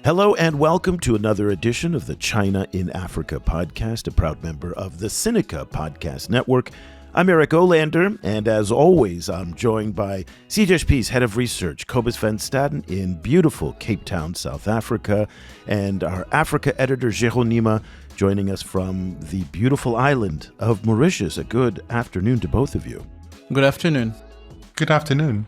Hello and welcome to another edition of the China in Africa podcast, a proud member of the Sinica Podcast Network. I'm Eric Olander, and as always, I'm joined by CGSP's head of research, Cobus van Staden, in beautiful Cape Town, South Africa, and our Africa editor, Géraud Neema, joining us from the beautiful island of Mauritius. A good afternoon to both of you. Good afternoon. Good afternoon.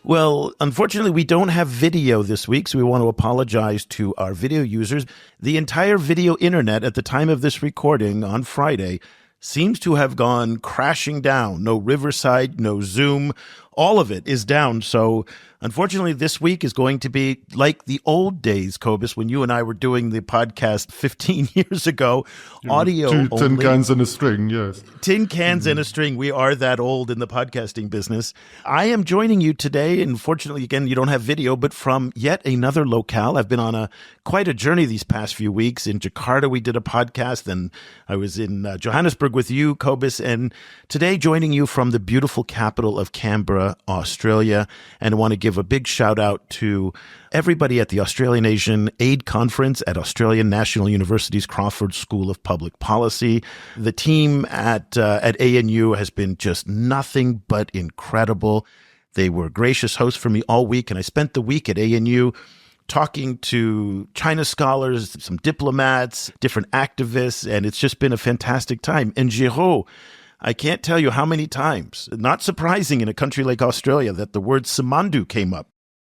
Well, unfortunately, we don't have video this week, so we want to apologize to our video users. The entire video internet at the time of this recording on Friday seems to have gone crashing down. No Riverside, no Zoom. All of it is down. So unfortunately, this week is going to be like the old days, Cobus, when you and I were doing the podcast 15 years ago. Audio only. Tin cans and a string, yes. Tin cans and a string. We are that old in the podcasting business. I am joining you today. Unfortunately, again, you don't have video, but from yet another locale. I've been on quite a journey these past few weeks. In Jakarta, we did a podcast. Then I was in Johannesburg with you, Cobus. And today, joining you from the beautiful capital of Canberra, Australia. And I want to give a big shout out to everybody at the Australian Asian Aid Conference at Australian National University's Crawford School of Public Policy. The team at ANU has been just nothing but incredible. They were gracious hosts for me all week, and I spent the week at ANU talking to China scholars, some diplomats, different activists, and it's just been a fantastic time. And Géraud, I can't tell you how many times, not surprising in a country like Australia, that the word Simandu came up.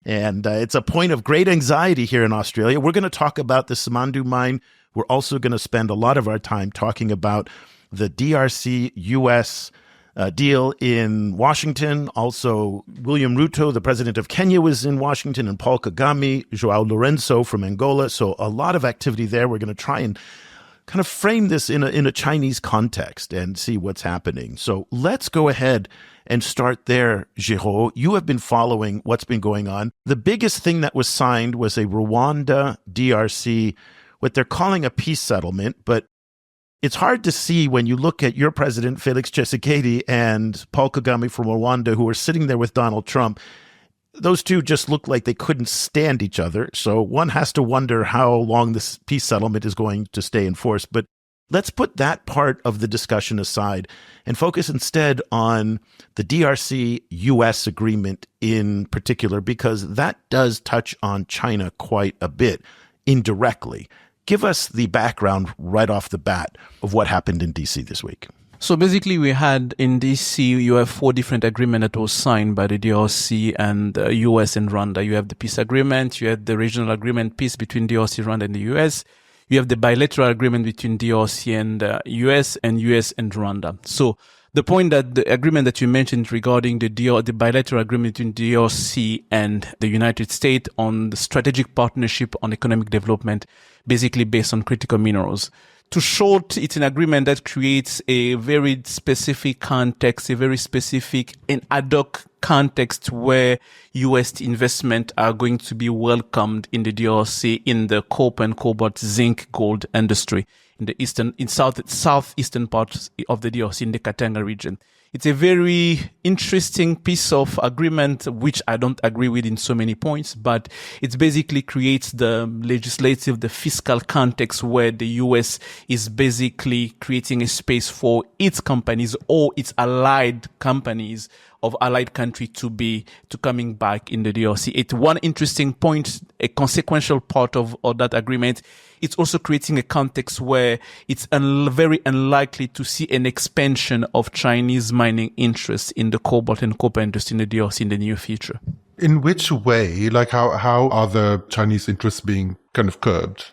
And it's a point of great anxiety here in Australia. We're going to talk about the Simandu mine. We're also going to spend a lot of our time talking about the DRC US deal in Washington. Also, William Ruto, the president of Kenya, was in Washington, and Paul Kagame, João Lourenço from Angola. So a lot of activity there. We're going to try and kind of frame this in a Chinese context and see what's happening. So let's go ahead and start there, Géraud. You have been following what's been going on. The biggest thing that was signed was a Rwanda DRC, what they're calling a peace settlement, but it's hard to see when you look at your president, Félix Tshisekedi, and Paul Kagame from Rwanda, who are sitting there with Donald Trump. Those two just look like they couldn't stand each other. So one has to wonder how long this peace settlement is going to stay in force. But let's put that part of the discussion aside and focus instead on the DRC-US agreement in particular, because that does touch on China quite a bit indirectly. Give us the background right off the bat of what happened in D.C. this week. So basically, we had in DC, you have 4 different agreements that was signed by the DRC and US and Rwanda. You have the peace agreement, you have the regional agreement peace between DRC, Rwanda, and the US. You have the bilateral agreement between DRC and US and Rwanda. So the point that the agreement that you mentioned regarding the bilateral agreement between DRC and the United States on the strategic partnership on economic development, basically based on critical minerals. To short, it's an agreement that creates a very specific context, a very specific and ad hoc context where U.S. investment are going to be welcomed in the DRC in the copper and cobalt, zinc, gold industry in the southeastern parts of the DRC in the Katanga region. It's a very interesting piece of agreement, which I don't agree with in so many points, but it basically creates the legislative, the fiscal context where the U.S. is basically creating a space for its companies or its allied companies of allied country to coming back in the DRC. It's one interesting point, a consequential part of that agreement. It's also creating a context where it's very unlikely to see an expansion of Chinese mining interests in the cobalt and copper industry in the DRC in the near future. In which way? Like how are the Chinese interests being kind of curbed?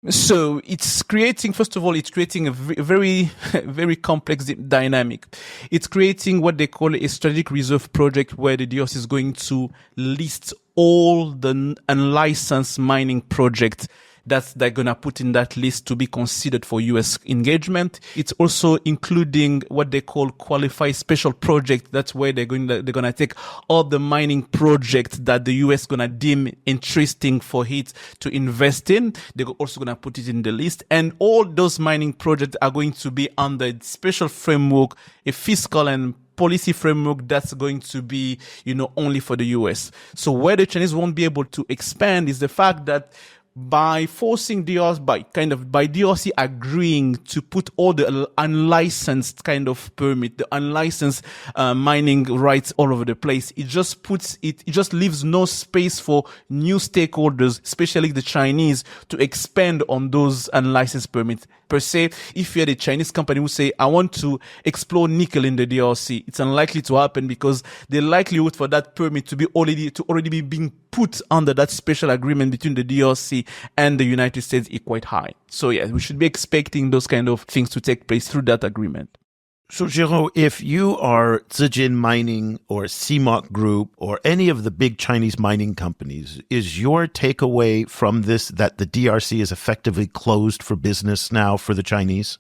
So it's creating, first of all, it's creating a very, very complex dynamic. It's creating what they call a strategic reserve project where the DRC is going to list all the unlicensed mining projects that they're going to put in that list to be considered for U.S. engagement. It's also including what they call qualified special project. That's where they're going to take all the mining projects that the U.S. going to deem interesting for it to invest in. They're also going to put it in the list. And all those mining projects are going to be under special framework, a fiscal and policy framework that's going to be, only for the U.S. So where the Chinese won't be able to expand is the fact that by forcing DRC, by DRC agreeing to put all the unlicensed kind of permit, the unlicensed mining rights all over the place, it just leaves no space for new stakeholders, especially the Chinese, to expand on those unlicensed permits. Per se, if you're a Chinese company who say, I want to explore nickel in the DRC, it's unlikely to happen because the likelihood for that permit to already be being put under that special agreement between the DRC and the United States is quite high. So yeah, we should be expecting those kind of things to take place through that agreement. So, Géraud, if you are Zijin Mining or CMOC Group or any of the big Chinese mining companies, is your takeaway from this that the DRC is effectively closed for business now for the Chinese?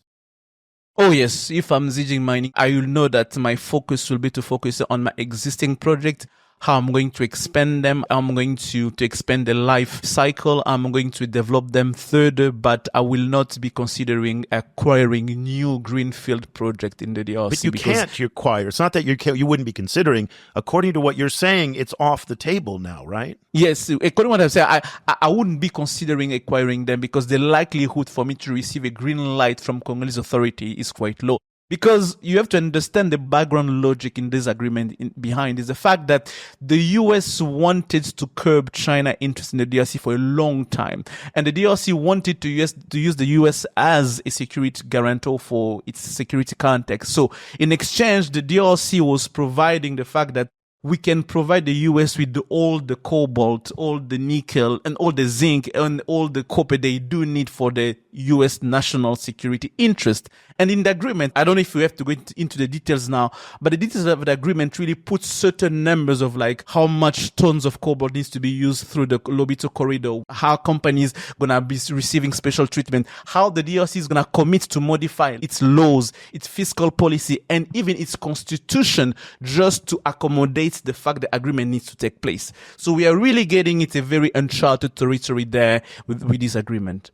Oh, yes. If I'm Zijin Mining, I will know that my focus will be to focus on my existing project, how I'm going to expand them. I'm going to expand the life cycle. I'm going to develop them further, but I will not be considering acquiring new greenfield project in the DRC. But you can't acquire. It's not that you wouldn't be considering. According to what you're saying, it's off the table now, right? Yes. According to what I'm saying, I wouldn't be considering acquiring them because the likelihood for me to receive a green light from Congolese authority is quite low. Because you have to understand the background logic in this agreement behind is the fact that the US wanted to curb China interest in the DRC for a long time. And the DRC wanted to use the US as a security guarantor for its security context. So in exchange, the DRC was providing the fact that we can provide the US with all the cobalt, all the nickel, and all the zinc, and all the copper they do need for the US national security interest. And in the agreement, I don't know if we have to go into the details now, but the details of the agreement really put certain numbers of like how much tons of cobalt needs to be used through the Lobito corridor, how companies gonna be receiving special treatment, how the DRC is gonna commit to modify its laws, its fiscal policy, and even its constitution just to accommodate the fact the agreement needs to take place. So we are really getting into a very uncharted territory there with this agreement.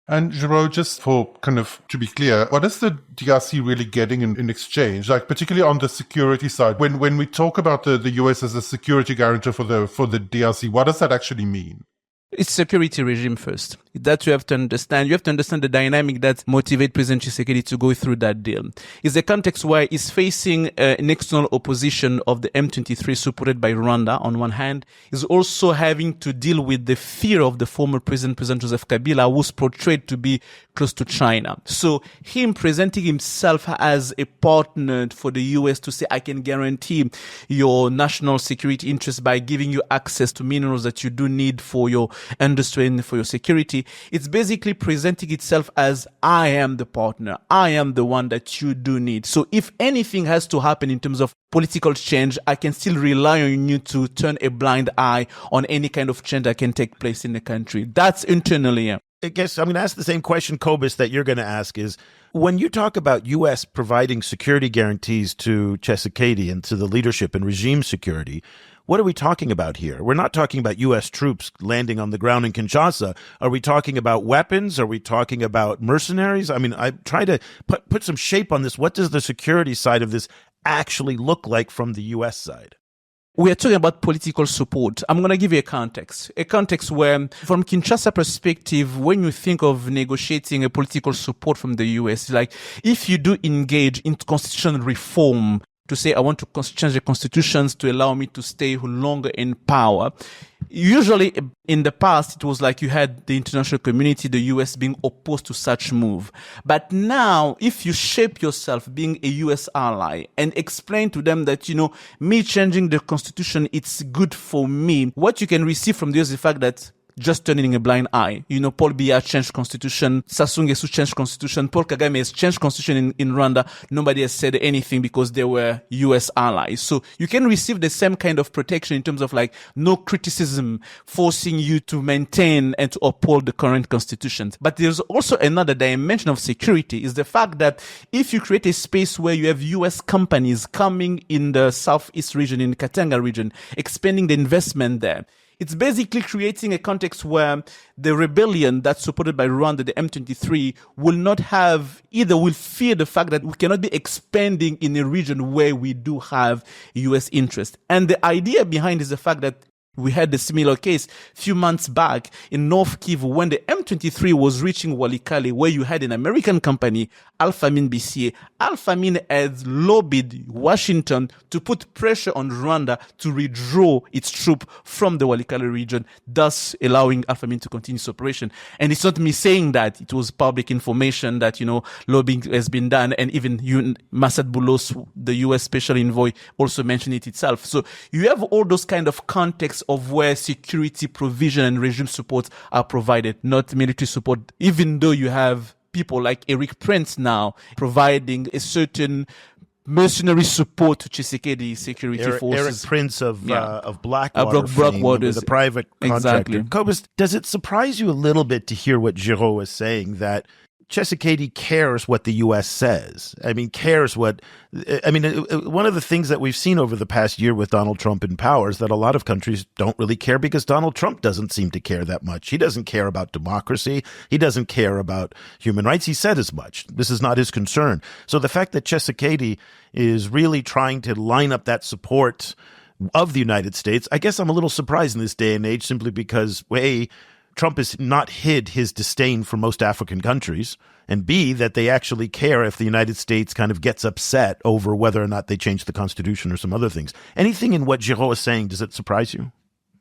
And Géraud, just for kind of to be clear, what is the DRC really getting in exchange? Like particularly on the security side, when we talk about the US as a security guarantor for the DRC, what does that actually mean? It's security regime first. That you have to understand. You have to understand the dynamic that motivates President Tshisekedi to go through that deal. It's a context where he's facing an external opposition of the M23 supported by Rwanda on one hand. He's also having to deal with the fear of the former President Joseph Kabila, who's portrayed to be close to China. So him presenting himself as a partner for the US to say, I can guarantee your national security interests by giving you access to minerals that you do need for your industry and for your security. It's basically presenting itself as I am the partner. I am the one that you do need. So if anything has to happen in terms of political change, I can still rely on you to turn a blind eye on any kind of change that can take place in the country. That's internally. I guess I'm going to ask the same question, Cobus, that you're going to ask is, when you talk about U.S. providing security guarantees to Tshisekedi and to the leadership and regime security, what are we talking about here? We're not talking about U.S. troops landing on the ground in Kinshasa. Are we talking about weapons? Are we talking about mercenaries? I mean, I try to put some shape on this. What does the security side of this actually look like from the U.S. side? We are talking about political support. I'm going to give you a context where, from Kinshasa perspective, when you think of negotiating a political support from the US, like if you do engage in constitutional reform, to say, I want to change the constitutions to allow me to stay longer in power. Usually in the past, it was like you had the international community, the US being opposed to such move. But now, if you shape yourself being a US ally and explain to them that, me changing the constitution, it's good for me, what you can receive from the US is the fact that just turning a blind eye. Paul Biya changed constitution, Sassou Nguesso changed constitution, Paul Kagame has changed constitution in Rwanda. Nobody has said anything because they were US allies. So you can receive the same kind of protection in terms of like no criticism forcing you to maintain and to uphold the current constitutions. But there's also another dimension of security is the fact that if you create a space where you have US companies coming in the Southeast region, in the Katanga region, expanding the investment there, it's basically creating a context where the rebellion that's supported by Rwanda, the M23, will fear the fact that we cannot be expanding in a region where we do have US interest. And the idea behind is the fact that We had a similar case a few months back in North Kivu when the M23 was reaching Walikale, where you had an American company, Alphamine BCA. Alphamine had lobbied Washington to put pressure on Rwanda to withdraw its troop from the Walikale region, thus allowing Alphamine to continue its operation. And it's not me saying that. It was public information that, lobbying has been done. And even Massad Boulos, the U.S. special envoy, also mentioned it itself. So you have all those kind of contexts of where security provision and regime support are provided, not military support, even though you have people like Eric Prince now providing a certain mercenary support to Tshisekedi security forces. Eric Prince of Blackwater, Blackwaters, the private contractor. Exactly. Cobus, does it surprise you a little bit to hear what Géraud is saying, that Tshisekedi cares what the U.S. says? One of the things that we've seen over the past year with Donald Trump in power is that a lot of countries don't really care because Donald Trump doesn't seem to care that much. He doesn't care about democracy. He doesn't care about human rights. He said as much. This is not his concern. So the fact that Tshisekedi is really trying to line up that support of the United States, I guess I'm a little surprised in this day and age, simply because, A, Trump has not hid his disdain for most African countries, and B, that they actually care if the United States kind of gets upset over whether or not they change the Constitution or some other things. Anything in what Géraud is saying, does it surprise you?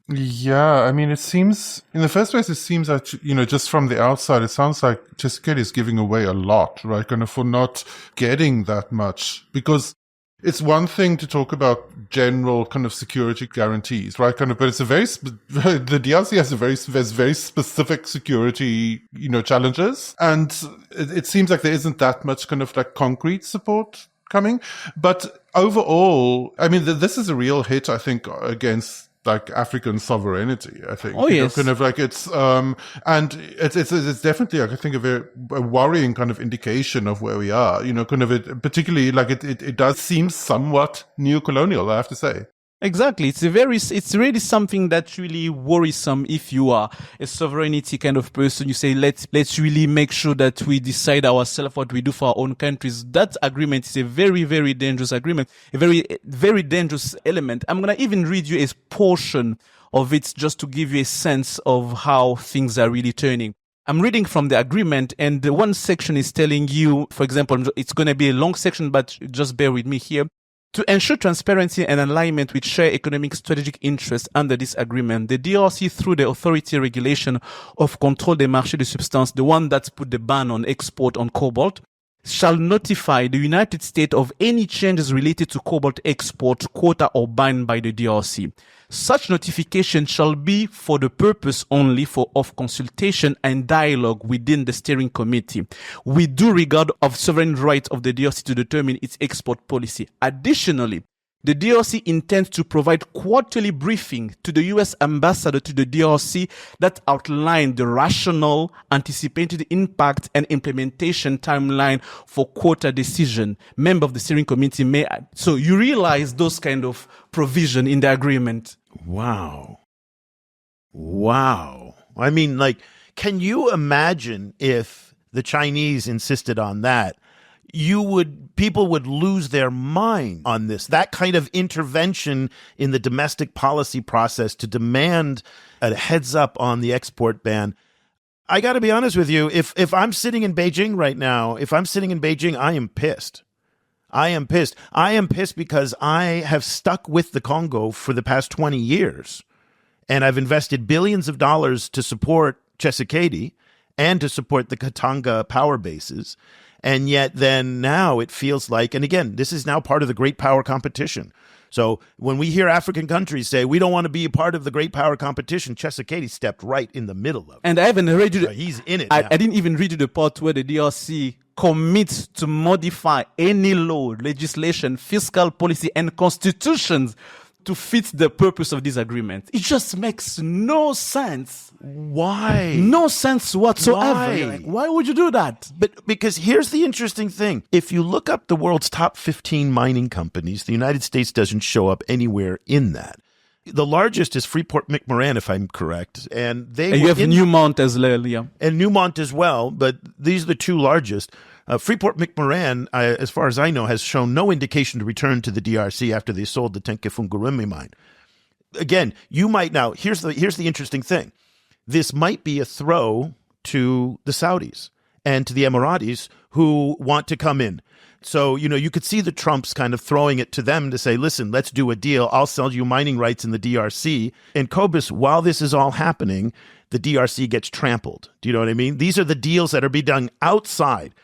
Yeah, it seems, in the first place, it seems that, just from the outside, it sounds like Tshisekedi is giving away a lot, right? Kind of for not getting that much, because it's one thing to talk about general kind of security guarantees, right? Kind of, but it's the DRC has very specific security, challenges. And it seems like there isn't that much kind of like concrete support coming. But overall, this is a real hit, I think, against like African sovereignty, I think. Oh, yes. Kind of like it's definitely, I think, a worrying kind of indication of where we are, particularly like it does seem somewhat neo-colonial, I have to say. Exactly. It's really something that's really worrisome if you are a sovereignty kind of person. You say, let's really make sure that we decide ourselves what we do for our own countries. That agreement is a very, very dangerous agreement, a very, very dangerous element. I'm going to even read you a portion of it just to give you a sense of how things are really turning. I'm reading from the agreement, and one section is telling you, for example, it's going to be a long section, but just bear with me here. To ensure transparency and alignment with shared economic strategic interests under this agreement, the DRC, through the authority regulation of Contrôle des marchés de substances, the one that put the ban on export on cobalt, shall notify the United States of any changes related to cobalt export, quota or ban by the DRC. Such notification shall be for the purpose only of consultation and dialogue within the steering committee, with due regard of sovereign right of the DRC to determine its export policy. Additionally, the DRC intends to provide quarterly briefing to the U.S. ambassador to the DRC that outline the rational, anticipated impact and implementation timeline for quota decision. Member of the steering committee may add. So you realize those kind of provision in the agreement. Wow. Can you imagine if the Chinese insisted on that? People would lose their mind on this. That kind of intervention in the domestic policy process to demand a heads up on the export ban. I got to be honest with you. If I'm sitting in Beijing right now, I am pissed. I am pissed because I have stuck with the Congo for the past 20 years. And I've invested billions of dollars to support Tshisekedi and to support the Katanga power bases. And yet then now it feels like, and again, this is now part of the great power competition. So when we hear African countries say, we don't want to be a part of the great power competition, Tshisekedi stepped right in the middle of it. And I haven't read you. He's in it I now. didn't even read you the part where the DRC commits to modify any law, legislation, fiscal policy, and constitutions to fit the purpose of this agreement. It just makes no sense. Why? No sense whatsoever. Why? Why would you do that? But because here's the interesting thing. If you look up the world's top 15 mining companies, the United States doesn't show up anywhere in that. The largest is Freeport-McMoRan, if I'm correct. And you have Newmont as well, yeah. And Newmont as well, but these are the two largest. Freeport-McMoRan, as far as I know, has shown no indication to return to the DRC after they sold the Tenkefungurumi mine. again, you might now, here's the interesting thing. This might be a throw to the Saudis and to the Emiratis who want to come in. So, you could see the Trumps kind of throwing it to them to say, listen, let's do a deal. I'll sell you mining rights in the DRC. And Cobus, while this is all happening, the DRC gets trampled. Do you know what I mean? These are the deals that are being done outside.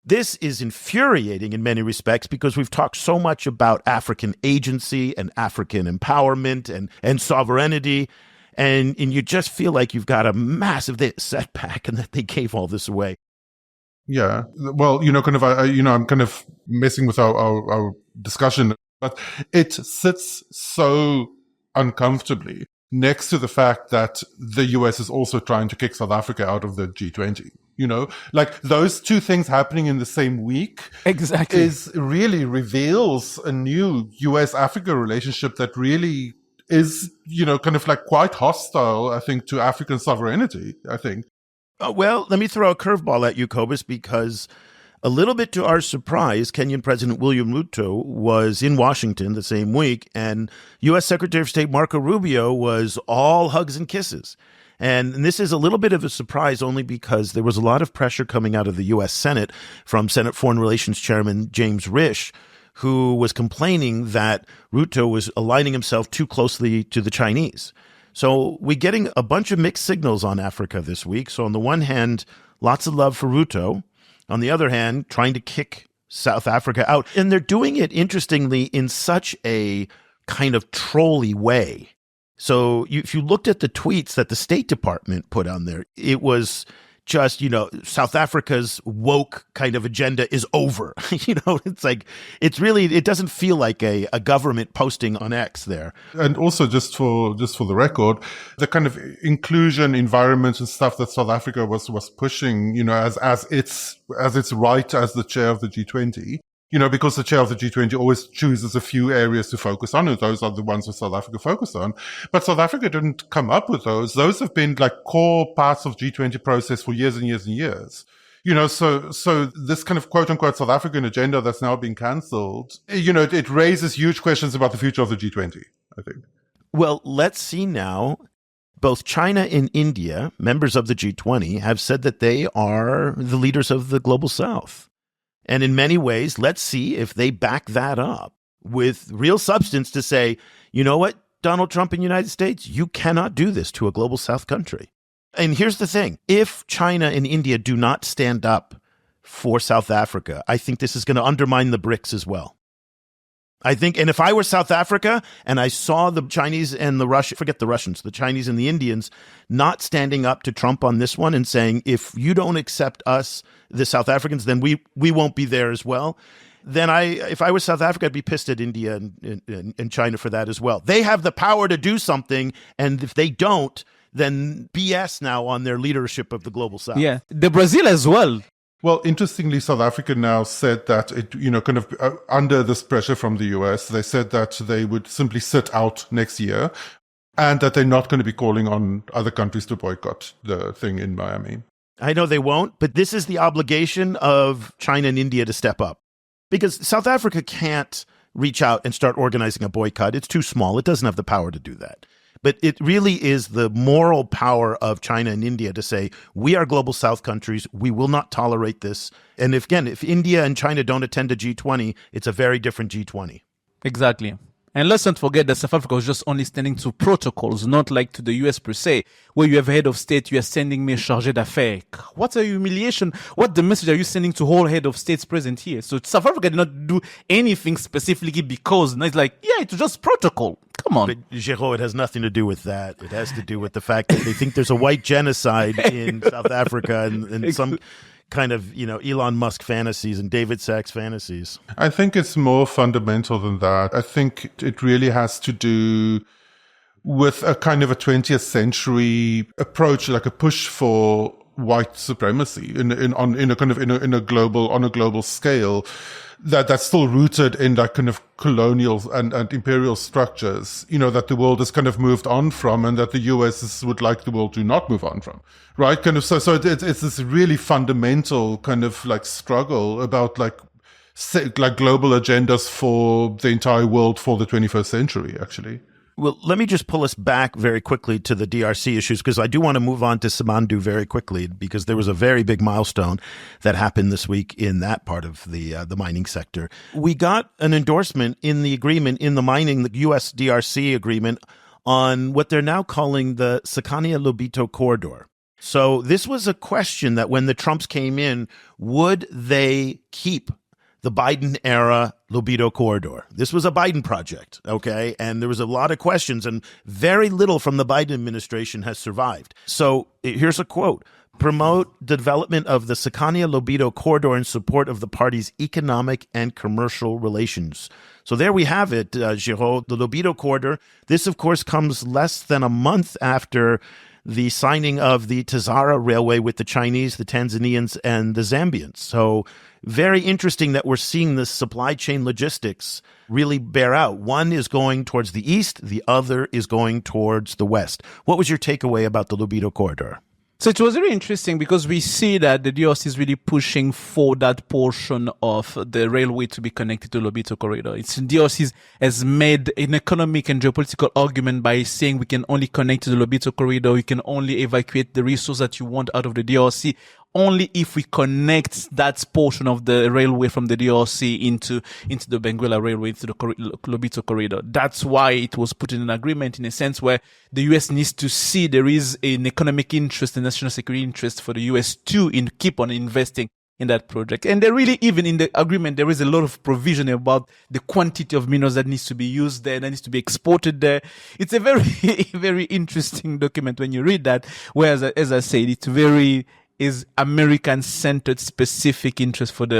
This is infuriating in many respects because we've talked so much about African agency and African empowerment and sovereignty. And you just feel like you've got a massive setback and that they gave all this away. Yeah. Well, I'm kind of messing with our discussion, but it sits so uncomfortably next to the fact that the US is also trying to kick South Africa out of the G20. Like those two things happening in the same week exactly really reveals a new US-Africa relationship that really is, kind of like quite hostile, I think, to African sovereignty, I think. Well, let me throw a curveball at you, Cobus, because a little bit to our surprise, Kenyan President William Ruto was in Washington the same week, and U.S. Secretary of State Marco Rubio was all hugs and kisses. And this is a little bit of a surprise only because there was a lot of pressure coming out of the U.S. Senate from Senate Foreign Relations Chairman James Risch, who was complaining that Ruto was aligning himself too closely to the Chinese. So we're getting a bunch of mixed signals on Africa this week. So on the one hand, lots of love for Ruto. On the other hand, trying to kick South Africa out. And they're doing it, interestingly, in such a kind of trolly way. So if you looked at the tweets that the State Department put on there, it was just, South Africa's woke kind of agenda is over. It's like, it doesn't feel like a government posting on X there. And also just for the record, the kind of inclusion environment and stuff that South Africa was pushing, as its right as the chair of the G20. Because the chair of the G20 always chooses a few areas to focus on, and those are the ones that South Africa focused on. But South Africa didn't come up with those. Those have been like core parts of G20 process for years and years and years. So this kind of quote unquote South African agenda that's now being cancelled, it raises huge questions about the future of the G20, I think. Well, let's see now. Both China and India, members of the G20, have said that they are the leaders of the global South. And in many ways, let's see if they back that up with real substance to say, you know what, Donald Trump in the United States, you cannot do this to a global South country. And here's the thing. If China and India do not stand up for South Africa, I think this is going to undermine the BRICS as well. I think, and if I were South Africa and I saw the Chinese and the the Chinese and the Indians not standing up to Trump on this one and saying, if you don't accept us, the South Africans, then we won't be there as well. Then if I was South Africa, I'd be pissed at India and China for that as well. They have the power to do something. And if they don't, then BS now on their leadership of the global South. Yeah, the Brazil as well. Well, interestingly, South Africa now said that under this pressure from the US, they said that they would simply sit out next year and that they're not going to be calling on other countries to boycott the thing in Miami. I know they won't, but this is the obligation of China and India to step up because South Africa can't reach out and start organizing a boycott. It's too small. It doesn't have the power to do that. But it really is the moral power of China and India to say, we are global South countries. We will not tolerate this. And if India and China don't attend a G20, it's a very different G20. Exactly. And let's not forget that South Africa was just only standing to protocols, not like to the US per se, where you have a head of state, you are sending me a chargé d'affaires. What a humiliation. What the message are you sending to whole head of states present here? So South Africa did not do anything specifically because it's like, yeah, it's just protocol. Come on. But Géraud, it has nothing to do with that. It has to do with the fact that they think there's a white genocide in South Africa and some kind of, Elon Musk fantasies and David Sachs fantasies. I think it's more fundamental than that. I think it really has to do with a kind of a 20th century approach, like a push for white supremacy on a global scale that's still rooted in that kind of colonial and imperial structures, that the world has kind of moved on from and that the US would like the world to not move on from, right? Kind of, so it's this really fundamental kind of like struggle about like global agendas for the entire world for the 21st century, actually. Well, let me just pull us back very quickly to the DRC issues, because I do want to move on to Simandu very quickly, because there was a very big milestone that happened this week in that part of the mining sector. We got an endorsement in the agreement, in the mining, the U.S. DRC agreement, on what they're now calling the Sakania-Lobito corridor. So this was a question that when the Trumps came in, would they keep the Biden-era Lobito corridor? This was a Biden project, okay? And there was a lot of questions, and very little from the Biden administration has survived. So here's a quote. Promote the development of the Sakania-Lobito corridor in support of the party's economic and commercial relations. So there we have it, Géraud, the Lobito corridor. This, of course, comes less than a month after the signing of the Tazara Railway with the Chinese, the Tanzanians, and the Zambians. So very interesting that we're seeing this supply chain logistics really bear out. One is going towards the east, the other is going towards the west. What was your takeaway about the Lobito corridor? So it was very interesting because we see that the DRC is really pushing for that portion of the railway to be connected to Lobito corridor. DRC has made an economic and geopolitical argument by saying we can only connect to the Lobito corridor, we can only evacuate the resource that you want out of the DRC only if we connect that portion of the railway from the DRC into the Benguela railway, into the Lobito corridor. That's why it was put in an agreement, in a sense where the US needs to see there is an economic interest and national security interest for the US to keep on investing in that project. And there really, even in the agreement, there is a lot of provision about the quantity of minerals that needs to be used there, that needs to be exported there. It's a very, very interesting document when you read that, whereas, as I said, it's very is American-centered specific interest for US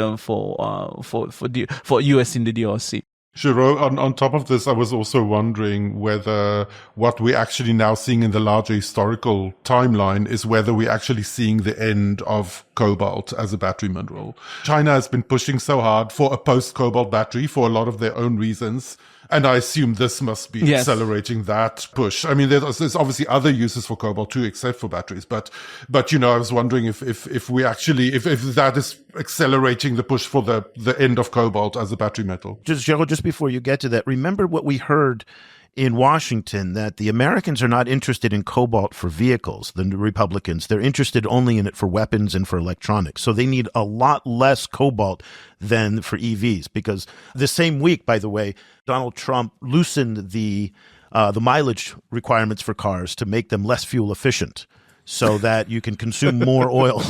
in the DRC. Géraud, on top of this, I was also wondering whether what we're actually now seeing in the larger historical timeline is whether we're actually seeing the end of cobalt as a battery mineral. China has been pushing so hard for a post-cobalt battery for a lot of their own reasons. And I assume this must be accelerating that push. I mean, there's obviously other uses for cobalt too, except for batteries. But I was wondering if that is accelerating the push for the end of cobalt as a battery metal. Just before you get to that, remember what we heard in Washington, that the Americans are not interested in cobalt for vehicles, the Republicans. They're interested only in it for weapons and for electronics. So they need a lot less cobalt than for EVs, because the same week, by the way, Donald Trump loosened the mileage requirements for cars to make them less fuel efficient, so that you can consume more oil.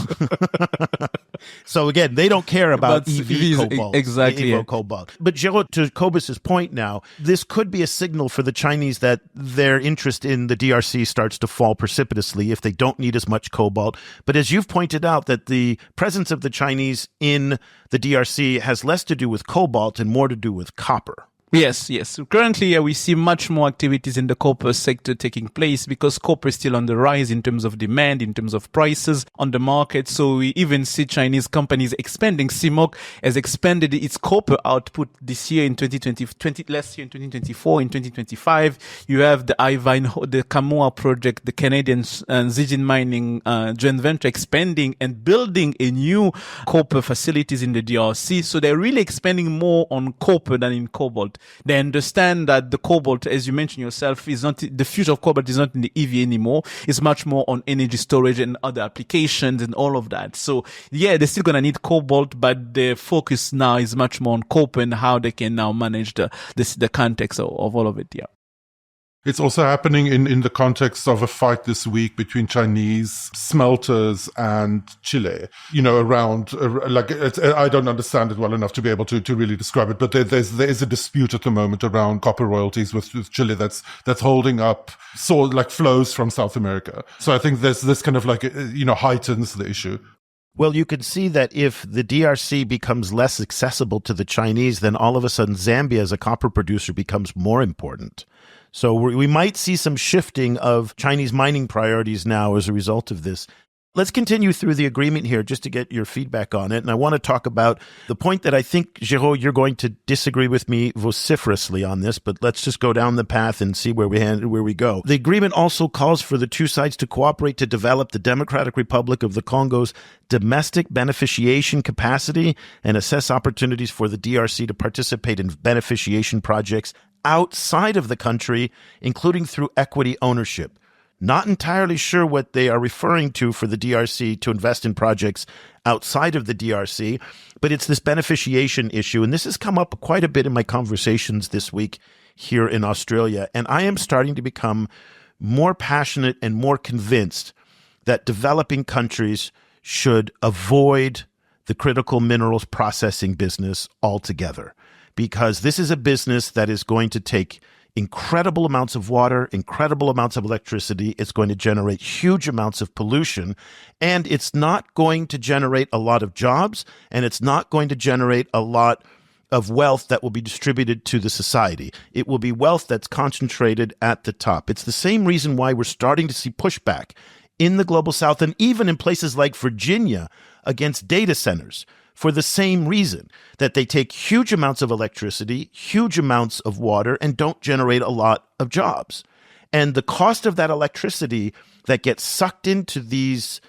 So again, they don't care about EV cobalt. Exactly. EV cobalt. But Géraud, to Cobus's point now, this could be a signal for the Chinese that their interest in the DRC starts to fall precipitously if they don't need as much cobalt. But as you've pointed out, that the presence of the Chinese in the DRC has less to do with cobalt and more to do with copper. Yes. Currently, we see much more activities in the copper sector taking place because copper is still on the rise in terms of demand, in terms of prices on the market. So we even see Chinese companies expanding. CIMOC has expanded its copper output this year in last year in 2024, in 2025. You have the the Kamoa project, the Canadian Zijin Mining joint venture expanding and building a new copper facilities in the DRC. So they're really expanding more on copper than in cobalt. They understand that the cobalt, as you mentioned yourself, is not the future of cobalt is not in the EV anymore. It's much more on energy storage and other applications and all of that. So yeah, they're still gonna need cobalt, but their focus now is much more on copper and how they can now manage the context of all of it. Yeah. It's also happening in the context of a fight this week between Chinese smelters and Chile, around, I don't understand it well enough to be able to really describe it, but there is a dispute at the moment around copper royalties with Chile that's holding up flows from South America. So I think this kind of heightens the issue. Well, you can see that if the DRC becomes less accessible to the Chinese, then all of a sudden Zambia as a copper producer becomes more important. So we might see some shifting of Chinese mining priorities now as a result of this. Let's continue through the agreement here just to get your feedback on it. And I want to talk about the point that I think, Géraud, you're going to disagree with me vociferously on this, but let's just go down the path and see where we go. The agreement also calls for the two sides to cooperate to develop the Democratic Republic of the Congo's domestic beneficiation capacity and assess opportunities for the DRC to participate in beneficiation projects outside of the country, including through equity ownership. Not entirely sure what they are referring to for the DRC to invest in projects outside of the DRC, but it's this beneficiation issue. And this has come up quite a bit in my conversations this week here in Australia. And I am starting to become more passionate and more convinced that developing countries should avoid the critical minerals processing business altogether, because this is a business that is going to take incredible amounts of water, incredible amounts of electricity. It's going to generate huge amounts of pollution, and it's not going to generate a lot of jobs, and it's not going to generate a lot of wealth that will be distributed to the society. It will be wealth that's concentrated at the top. It's the same reason why we're starting to see pushback in the Global South and even in places like Virginia against data centers, for the same reason, that they take huge amounts of electricity, huge amounts of water, and don't generate a lot of jobs. And the cost of that electricity that gets sucked into these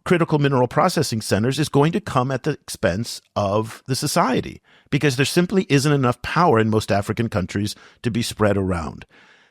critical mineral processing centers is going to come at the expense of the society, because there simply isn't enough power in most African countries to be spread around.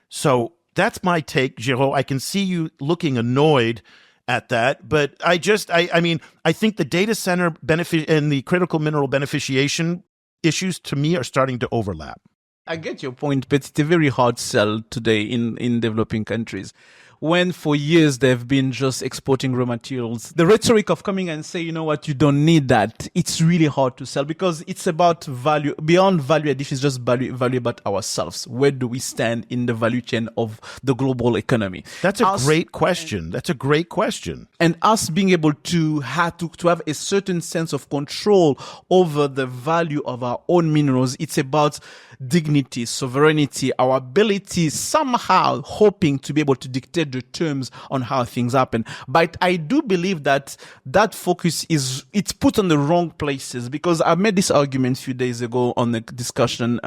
So that's my take, Géraud. I can see you looking annoyed at that, but I think the data center benefit and the critical mineral beneficiation issues to me are starting to overlap. I get your point, but it's a very hard sell today in developing countries, when for years they've been just exporting raw materials. The rhetoric of coming and say, you know what, you don't need that, it's really hard to sell, because it's about value. Beyond value addition, it's just value about ourselves. Where do we stand in the value chain of the global economy? That's a great question. That's a great question. And us being able to have a certain sense of control over the value of our own minerals, it's about dignity, sovereignty, our ability somehow hoping to be able to dictate the terms on how things happen. But I do believe that focus it's put on the wrong places, because I made this argument a few days ago on the discussion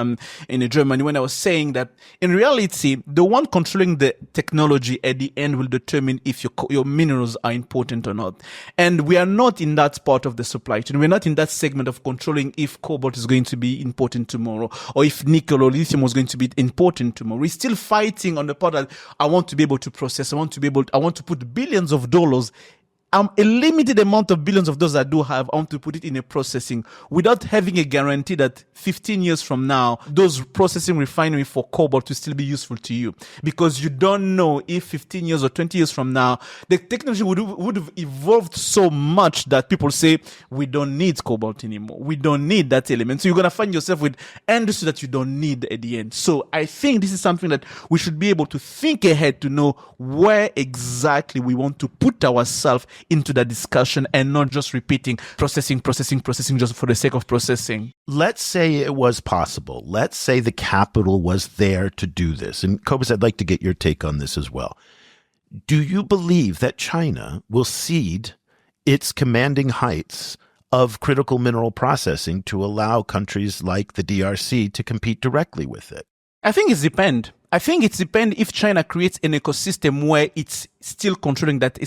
in Germany, when I was saying that in reality, the one controlling the technology at the end will determine if your minerals are important or not. And we are not in that part of the supply chain. We're not in that segment of controlling if cobalt is going to be important tomorrow, or if nickel or lithium was going to be important tomorrow. We're still fighting on the part that I want to be able to process. I want to put billions of dollars, a limited amount of billions of dollars I do have, I want to put it in a processing, without having a guarantee that 15 years from now, those processing refinery for cobalt will still be useful to you. Because you don't know if 15 years or 20 years from now, the technology would have evolved so much that people say, we don't need cobalt anymore. We don't need that element. So you're going to find yourself with industry that you don't need at the end. So I think this is something that we should be able to think ahead to know where exactly we want to put ourselves into that discussion, and not just repeating processing just for the sake of processing. Let's say it was possible. Let's say the capital was there to do this. And Cobus, I'd like to get your take on this as well. Do you believe that China will cede its commanding heights of critical mineral processing to allow countries like the DRC to compete directly with it? I think it depends. I think it depends if China creates an ecosystem where it's still controlling that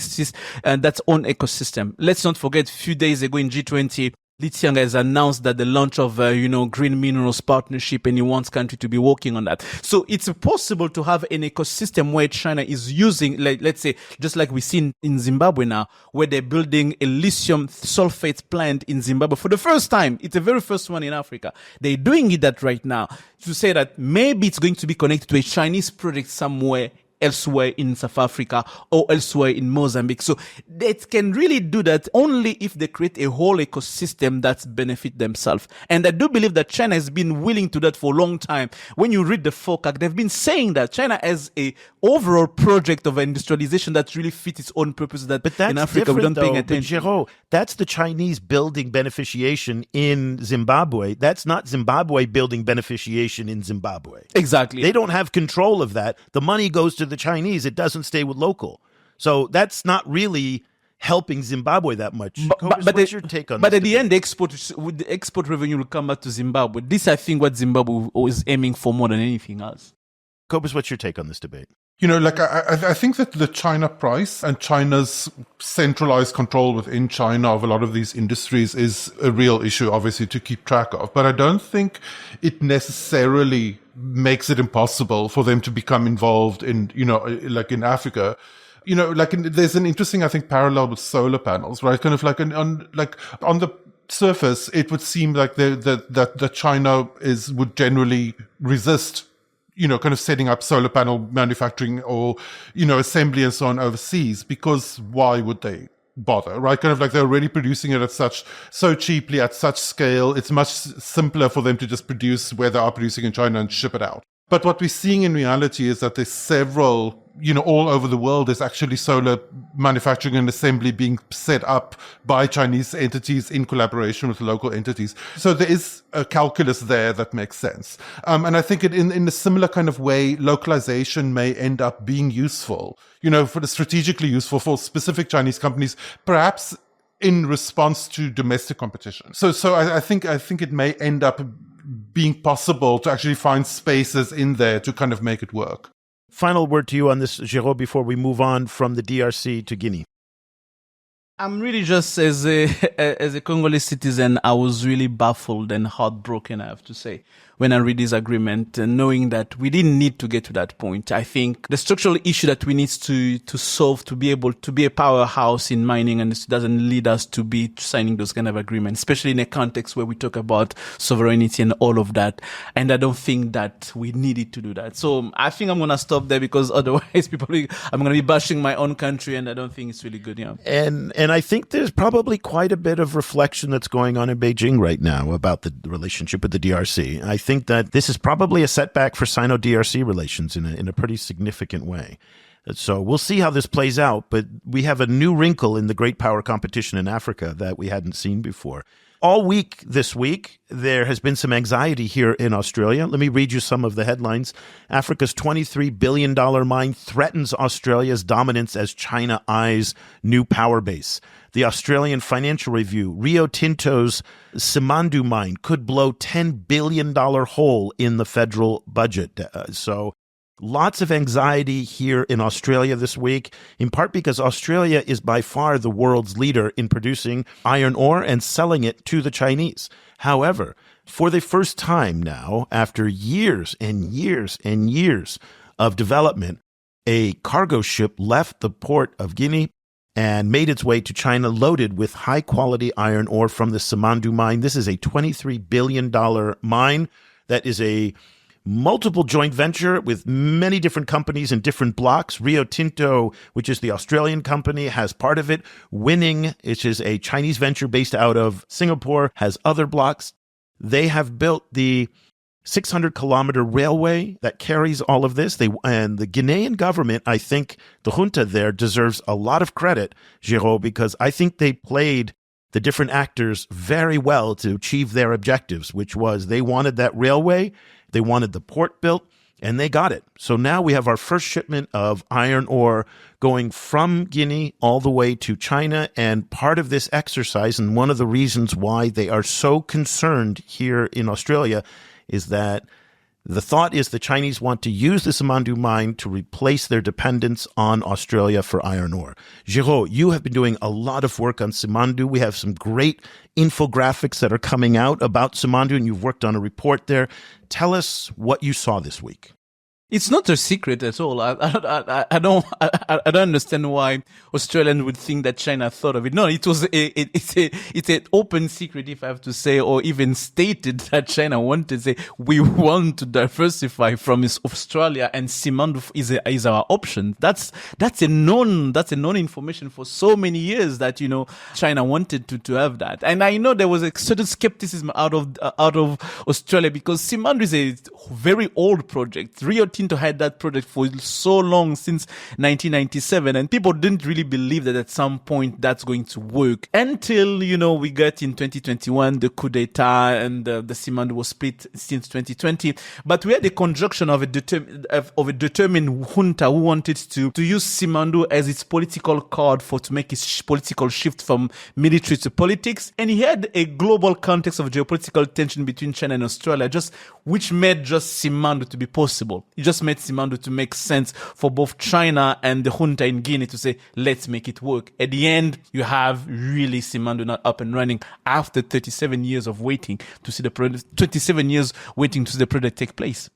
own ecosystem. Let's not forget, a few days ago in G20, Li Qiang has announced that the launch of, green minerals partnership, and he wants country to be working on that. So it's possible to have an ecosystem where China is using, let's say, just like we've seen in Zimbabwe now, where they're building a lithium sulfate plant in Zimbabwe for the first time. It's the very first one in Africa. They're doing that right now, to say that maybe it's going to be connected to a Chinese project somewhere elsewhere in South Africa or elsewhere in Mozambique. So they can really do that only if they create a whole ecosystem that benefit themselves. And I do believe that China has been willing to that for a long time. When you read the FOCAC, they've been saying that China has a overall project of industrialization that really fits its own purpose, that in Africa we don't pay attention. But Géraud, that's the Chinese building beneficiation in Zimbabwe. That's not Zimbabwe building beneficiation in Zimbabwe. Exactly. They don't have control of that. The money goes to the Chinese. It doesn't stay with local. So that's not really helping Zimbabwe that much. What's your take on that? But at the end, the export revenue will come back to Zimbabwe. This, I think, what Zimbabwe is aiming for more than anything else. Cobus, what's your take on this debate? Like I think that the China price and China's centralized control within China of a lot of these industries is a real issue, obviously, to keep track of. But I don't think it necessarily makes it impossible for them to become involved in, like in Africa. There's an interesting, I think, parallel with solar panels, right? Kind of like on the surface, it would seem like that China would generally resist kind of setting up solar panel manufacturing or, assembly and so on overseas, because why would they bother, right? Kind of like they're already producing it so cheaply at such scale. It's much simpler for them to just produce where they are producing in China and ship it out. But what we're seeing in reality is that there's several, all over the world, there's actually solar manufacturing and assembly being set up by Chinese entities in collaboration with local entities. So there is a calculus there that makes sense. And I think in a similar kind of way, localization may end up being useful, strategically useful for specific Chinese companies, perhaps in response to domestic competition. So I think it may end up being possible to actually find spaces in there to kind of make it work. Final word to you on this, Géraud, before we move on from the DRC to Guinea. I'm really just, as a Congolese citizen, I was really baffled and heartbroken, I have to say, when I read this agreement, knowing that we didn't need to get to that point. I think the structural issue that we need to solve to be able to be a powerhouse in mining, and this doesn't lead us to be signing those kind of agreements, especially in a context where we talk about sovereignty and all of that. And I don't think that we needed to do that. So I think I'm going to stop there, because otherwise I'm going to be bashing my own country, and I don't think it's really good. Yeah. And I think there's probably quite a bit of reflection that's going on in Beijing right now about the relationship with the DRC. I think that this is probably a setback for Sino-DRC relations in a pretty significant way. So we'll see how this plays out, but we have a new wrinkle in the great power competition in Africa that we hadn't seen before. All week this week, there has been some anxiety here in Australia. Let me read you some of the headlines. Africa's $23 billion mine threatens Australia's dominance as China eyes new power base. The Australian Financial Review, Rio Tinto's Simandu mine could blow $10 billion hole in the federal budget. So lots of anxiety here in Australia this week, in part because Australia is by far the world's leader in producing iron ore and selling it to the Chinese. However, for the first time now, after years and years and years of development, a cargo ship left the port of Guinea and made its way to China loaded with high-quality iron ore from the Simandu mine. This is a $23 billion mine that is a multiple joint venture with many different companies in different blocks. Rio Tinto, which is the Australian company, has part of it. Winning, which is a Chinese venture based out of Singapore, has other blocks. They have built the 600-kilometer railway that carries all of this. And the Guinean government, I think the junta there deserves a lot of credit, Géraud, because I think they played the different actors very well to achieve their objectives, which was they wanted that railway, they wanted the port built, and they got it. So now we have our first shipment of iron ore going from Guinea all the way to China. And part of this exercise, and one of the reasons why they are so concerned here in Australia, is that the thought is the Chinese want to use the Simandu mine to replace their dependence on Australia for iron ore. Géraud, you have been doing a lot of work on Simandu. We have some great infographics that are coming out about Simandu, and you've worked on a report there. Tell us what you saw this week. It's not a secret at all. I don't understand why Australians would think that China thought of it. No, it's an open secret, if I have to say, or even stated that China wanted to say, we want to diversify from Australia, and Simandu is our option. That's a known information for so many years that, China wanted to have that. And I know there was a certain skepticism out of Australia, because Simandu is a very old project. Rio Tinto had that project for so long, since 1997, and people didn't really believe that at some point that's going to work until, we got in 2021 the coup d'etat, and the Simandu was split since 2020. But we had a conjunction of a determined junta who wanted to use Simandu as its political card to make its political shift from military to politics, and he had a global context of geopolitical tension between China and Australia, which made just Simandu to be possible. It just just made Simandu to make sense for both China and the junta in Guinea to say, let's make it work. At the end, you have really Simandu not up and running after 37 years of waiting to see the project, 27 years waiting to see the project take place.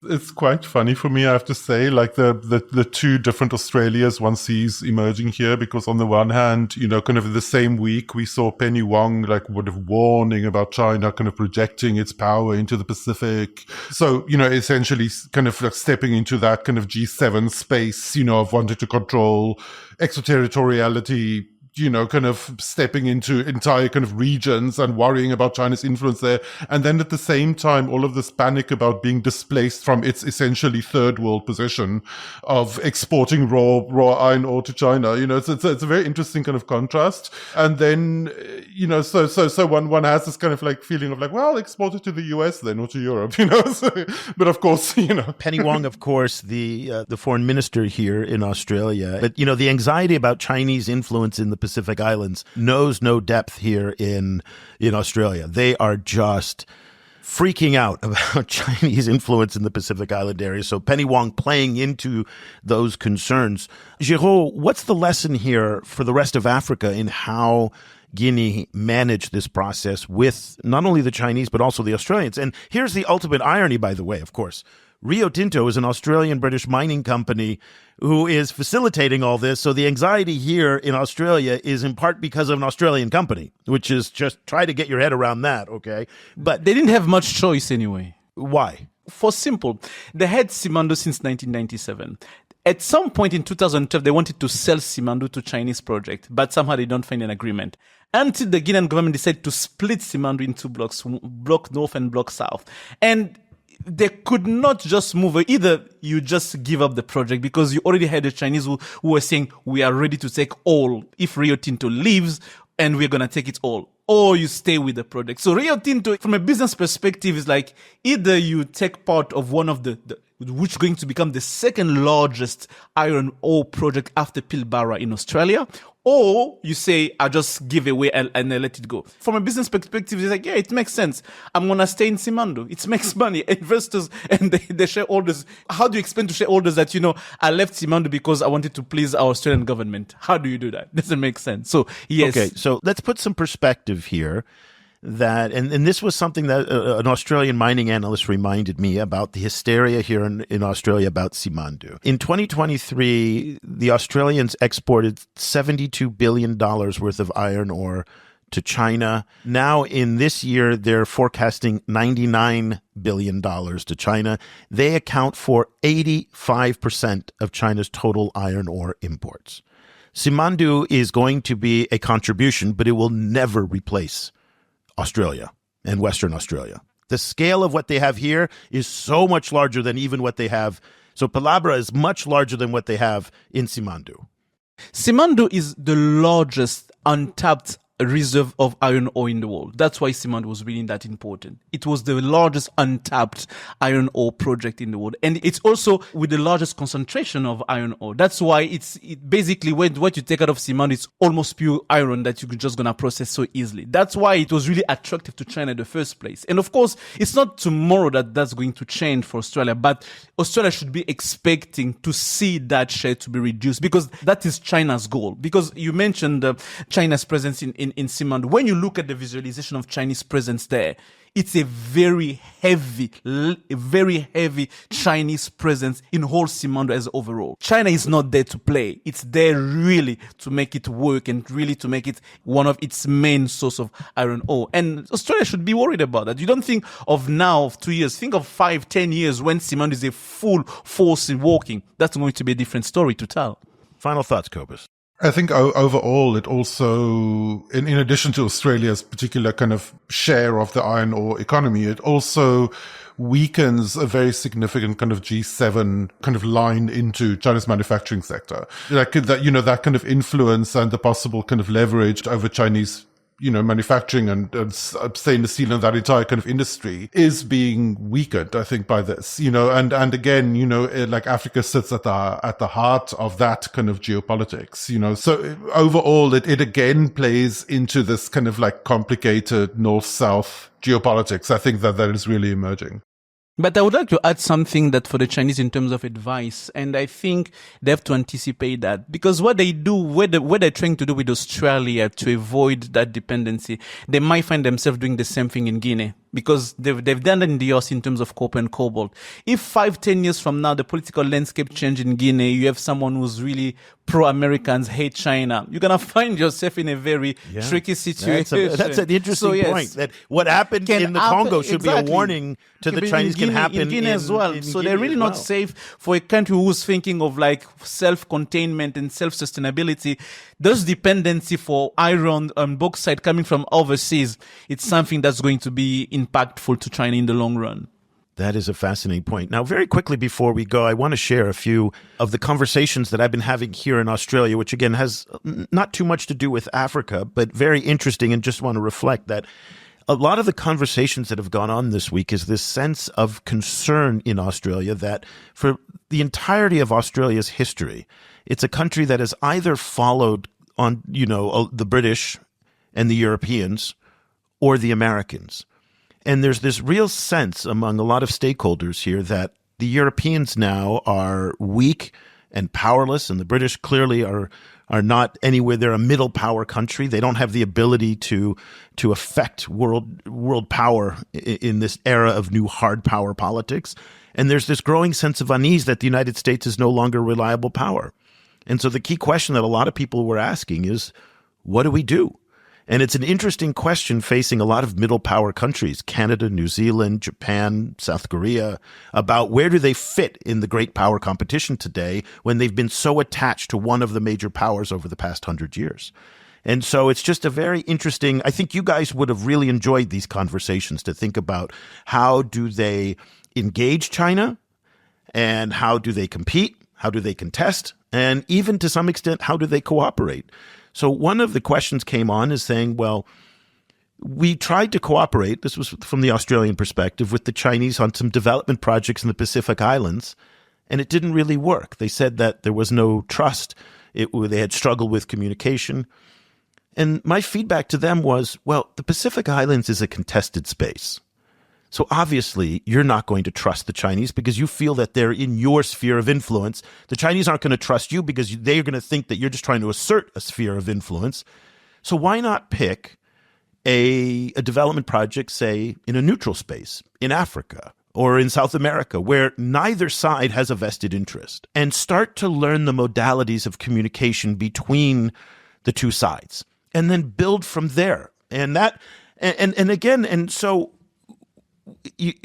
It's quite funny for me, I have to say, like the two different Australias one sees emerging here, because on the one hand, you know, kind of in the same week, we saw Penny Wong like kind of warning about China kind of projecting its power into the Pacific. So, you know, essentially kind of like stepping into that kind of G7 space, you know, of wanting to control extraterritoriality, you know, kind of stepping into entire kind of regions and worrying about China's influence there. And then at the same time, all of this panic about being displaced from its essentially third world position of exporting raw iron ore to China. You know, it's a very interesting kind of contrast. And then, you know, so one has this kind of like feeling of like, well, export it to the US then, or to Europe, you know. But of course, you know. Penny Wong, of course, the foreign minister here in Australia. But, you know, the anxiety about Chinese influence in the Pacific Islands knows no depth here in Australia. They are just freaking out about Chinese influence in the Pacific Island area. So Penny Wong playing into those concerns. Géraud, what's the lesson here for the rest of Africa in how Guinea managed this process with not only the Chinese, but also the Australians? And here's the ultimate irony, by the way, of course. Rio Tinto is an Australian-British mining company who is facilitating all this. So the anxiety here in Australia is in part because of an Australian company, which is just try to get your head around that, okay? But they didn't have much choice anyway. Why? For simple, they had Simandu since 1997. At some point in 2012, they wanted to sell Simandu to Chinese project, but somehow they don't find an agreement. Until the Guinean government decided to split Simandu into blocks, Block North and Block South. And they could not just move. Either you just give up the project, because you already had the Chinese who were saying, we are ready to take all if Rio Tinto leaves, and we're going to take it all. Or you stay with the project. So Rio Tinto, from a business perspective, is like either you take part of one of the which is going to become the second largest iron ore project after Pilbara in Australia, or you say, I just give away and I let it go. From a business perspective, it's like, yeah, it makes sense. I'm going to stay in Simandu. It makes money. Investors and the shareholders. How do you explain to shareholders that, you know, I left Simandu because I wanted to please our Australian government? How do you do that? Doesn't make sense. So, yes. Okay, so let's put some perspective here. That and this was something that an Australian mining analyst reminded me about, the hysteria here in Australia about Simandu. In 2023, the Australians exported $72 billion worth of iron ore to China. Now, in this year, they're forecasting $99 billion to China. They account for 85% of China's total iron ore imports. Simandu is going to be a contribution, but it will never replace Australia and Western Australia. The scale of what they have here is so much larger than even what they have. So Pilbara is much larger than what they have in Simandu. Simandu is the largest untapped reserve of iron ore in the world. That's why Simandu was really that important. It was the largest untapped iron ore project in the world. And it's also with the largest concentration of iron ore. That's why it basically, what you take out of Simandu, it's almost pure iron that you're just going to process so easily. That's why it was really attractive to China in the first place. And of course, it's not tomorrow that that's going to change for Australia, but Australia should be expecting to see that share to be reduced, because that is China's goal. Because you mentioned China's presence in Simandu. When you look at the visualization of Chinese presence there, it's a very heavy Chinese presence in whole Simandu as overall. China is not there to play. It's there really to make it work and really to make it one of its main source of iron ore. And Australia should be worried about that. You don't think of now, of 2 years. Think of 5-10 years when Simandu is a full force in working. That's going to be a different story to tell. Final thoughts, Cobus. I think overall, it also, in addition to Australia's particular kind of share of the iron ore economy, it also weakens a very significant kind of G7 kind of line into China's manufacturing sector. That kind of influence and the possible kind of leverage over Chinese manufacturing and stainless steel and that entire kind of industry is being weakened, I think, by this, and again, like Africa sits at the heart of that kind of geopolitics, so overall it again plays into this kind of like complicated north-south geopolitics. I think that is really emerging. But I would like to add something that for the Chinese in terms of advice, and I think they have to anticipate that, because what they do, what they're trying to do with Australia to avoid that dependency, they might find themselves doing the same thing in Guinea, because they've done that in the US in terms of copper and cobalt. If 5-10 years from now the political landscape change in Guinea, you have someone who's really pro-Americans, hate China, you're gonna find yourself in a very tricky situation. That's an interesting point. That what happened in the Congo should be a warning to the Chinese can happen in Guinea as well. So they're really not safe for a country who's thinking of like self-containment and self-sustainability. Those dependency for iron and bauxite coming from overseas, it's something that's going to be impactful to China in the long run. That is a fascinating point. Now, very quickly before we go, I want to share a few of the conversations that I've been having here in Australia, which again has not too much to do with Africa, but very interesting, and just want to reflect that a lot of the conversations that have gone on this week is this sense of concern in Australia that for the entirety of Australia's history, it's a country that has either followed on, the British and the Europeans or the Americans. And there's this real sense among a lot of stakeholders here that the Europeans now are weak and powerless, and the British clearly are not anywhere. They're a middle power country. They don't have the ability to affect world power in this era of new hard power politics. And there's this growing sense of unease that the United States is no longer reliable power. And so the key question that a lot of people were asking is, what do we do? And it's an interesting question facing a lot of middle power countries, Canada, New Zealand, Japan, South Korea, about where do they fit in the great power competition today when they've been so attached to one of the major powers over the past 100 years. And so it's just a very interesting, I think you guys would have really enjoyed these conversations to think about how do they engage China and how do they compete, how do they contest, and even to some extent, how do they cooperate? So one of the questions came on is saying, well, we tried to cooperate, this was from the Australian perspective, with the Chinese on some development projects in the Pacific Islands, and it didn't really work. They said that there was no trust. They had struggled with communication. And my feedback to them was, well, the Pacific Islands is a contested space. So obviously, you're not going to trust the Chinese because you feel that they're in your sphere of influence. The Chinese aren't going to trust you because they're going to think that you're just trying to assert a sphere of influence. So why not pick a development project, say, in a neutral space, in Africa or in South America, where neither side has a vested interest, and start to learn the modalities of communication between the two sides, and then build from there. And so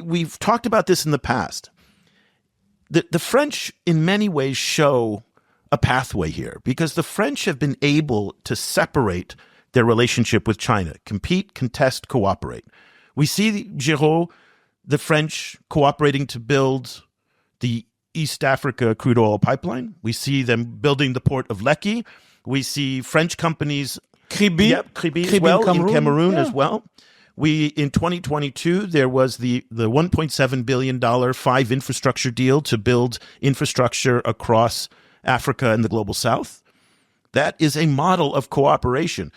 we've talked about this in the past. The French, in many ways, show a pathway here because the French have been able to separate their relationship with China, compete, contest, cooperate. We see Géraud, the French cooperating to build the East Africa crude oil pipeline. We see them building the port of Lekki. We see French companies, Kribi as well, in Cameroon as well. In 2022, there was the $1.7 billion 5 infrastructure deal to build infrastructure across Africa and the global south. That is a model of cooperation.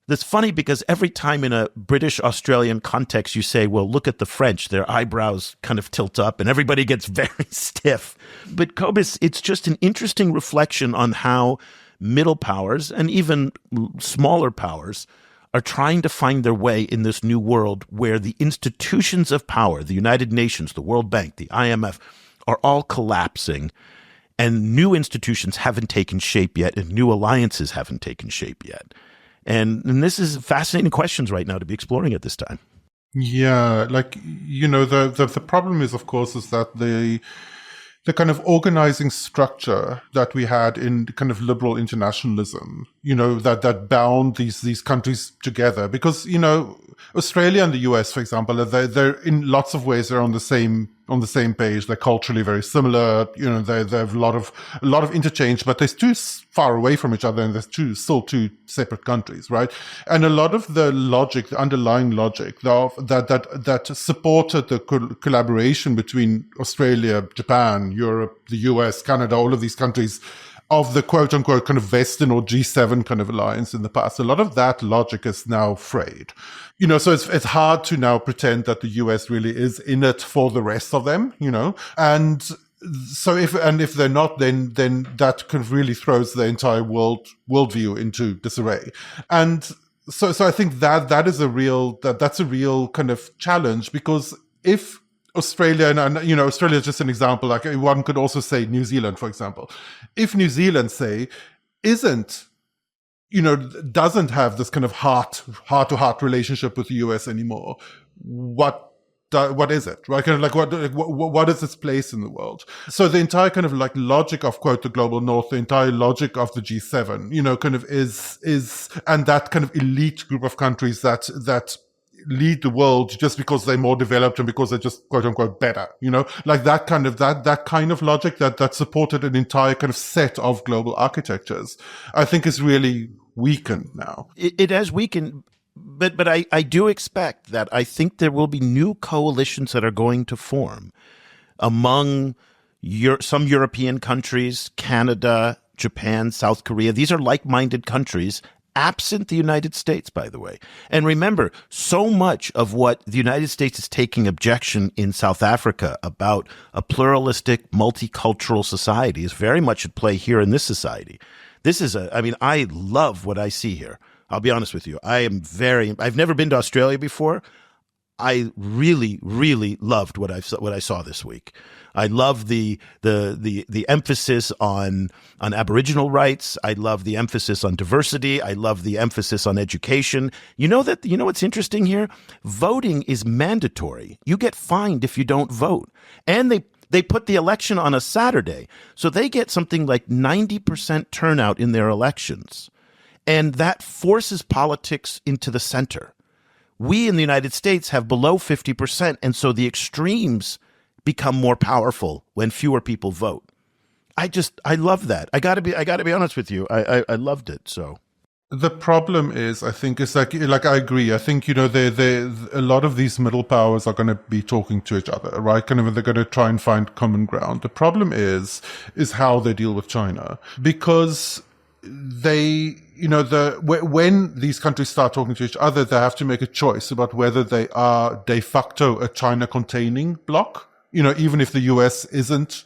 That's funny because every time in a British-Australian context you say, well, look at the French, their eyebrows kind of tilt up and everybody gets very stiff. But Cobus, it's just an interesting reflection on how middle powers and even smaller powers are trying to find their way in this new world where the institutions of power, the United Nations, the World Bank, the IMF, are all collapsing, and new institutions haven't taken shape yet, and new alliances haven't taken shape yet. And this is fascinating questions right now to be exploring at this time. Yeah, the problem is, of course, is that the kind of organizing structure that we had in kind of liberal internationalism, that bound these countries together. Because, Australia and the US, for example, they're in lots of ways, they're on the same page. They're culturally very similar. They have a lot of interchange, but they're too far away from each other, and they're still two separate countries, right? And a lot of the logic, the underlying logic that supported the collaboration between Australia, Japan, Europe, the US, Canada, all of these countries of the quote unquote kind of Western or G7 kind of alliance in the past. A lot of that logic is now frayed. So it's hard to now pretend that the US really is in it for the rest of them, and so if they're not, then that kind of really throws the entire worldview into disarray. And so I think that is a real kind of challenge, because if Australia, and Australia is just an example, like one could also say New Zealand, for example. If New Zealand, say, doesn't have this kind of heart-to-heart relationship with the US anymore, what is it, right? Kind of like what is its place in the world? So the entire kind of like logic of quote the global north, the entire logic of the G7, kind of is and that kind of elite group of countries that lead the world just because they're more developed and because they're just quote unquote better, like that kind of logic that supported an entire kind of set of global architectures, I think is really weakened now. It has weakened. But I do expect that I think there will be new coalitions that are going to form among some European countries, Canada, Japan, South Korea. These are like-minded countries, absent the United States, by the way. And remember, so much of what the United States is taking objection in South Africa about a pluralistic, multicultural society is very much at play here in this society. I love what I see here. I'll be honest with you. I've never been to Australia before. I really, really loved what I saw this week. I love the emphasis on Aboriginal rights. I love the emphasis on diversity. I love the emphasis on education. You know what's interesting here? Voting is mandatory. You get fined if you don't vote. And they put the election on a Saturday. So they get something like 90% turnout in their elections. And that forces politics into the center. We in the United States have below 50%, and so the extremes become more powerful when fewer people vote. I love that. I gotta be honest with you. I loved it. So the problem is, I think, is like I agree. I think a lot of these middle powers are going to be talking to each other, right? Kind of, they're going to try and find common ground. The problem is how they deal with China, because they, when these countries start talking to each other, they have to make a choice about whether they are de facto a China-containing bloc, even if the US isn't